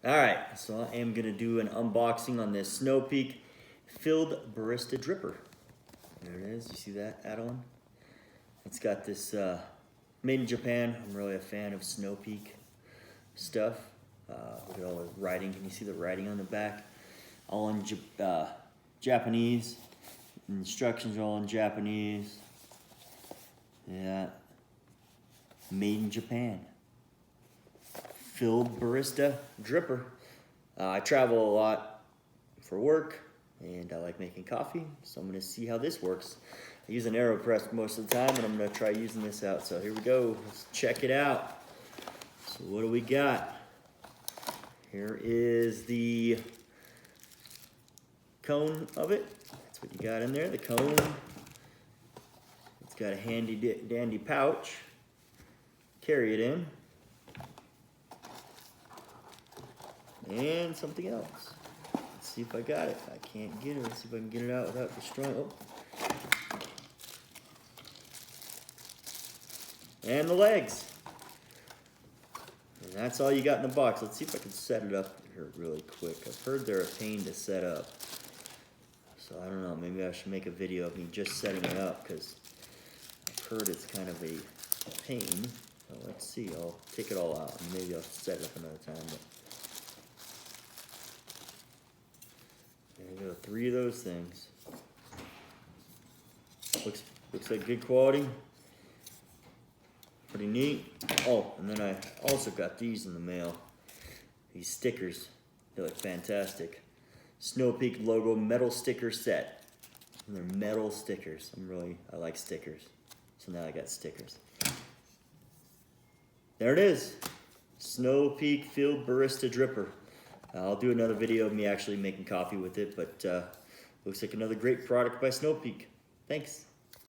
Alright, so I am going to do an unboxing on this Snow Peak filled Barista dripper. There it is, you see that add-on? It's got this made in Japan. I'm really a fan of Snow Peak stuff. Look at all the writing, can you see the writing on the back? All in Japanese. Instructions are all in Japanese. Yeah, made in Japan. Filled Barista dripper. I travel a lot for work and I like making coffee, so I'm going to see how this works. I use an AeroPress most of the time and I'm going to try using this out. So here we go, let's check it out. So what do we got? Here is the cone of it. That's what you got in there, the cone. It's got a handy dandy pouch. Carry it in. And something else. Let's see if I got it. I can't get it. Let's see if I can get it out without destroying. Oh. And the legs. And that's all you got in the box. Let's see if I can set it up here really quick. I've heard they're a pain to set up. So I don't know, maybe I should make a video of me just setting it up because I've heard it's kind of a pain. So let's see, I'll take it all out and maybe I'll set it up another time. But there you go, 3 of those things. Looks like good quality. Pretty neat. Oh, and then I also got these in the mail. These stickers. They look fantastic. Snow Peak logo metal sticker set. And they're metal stickers. I like stickers. So now I got stickers. There it is. Snow Peak filled Barista dripper. I'll do another video of me actually making coffee with it, but looks like another great product by Snow Peak. Thanks.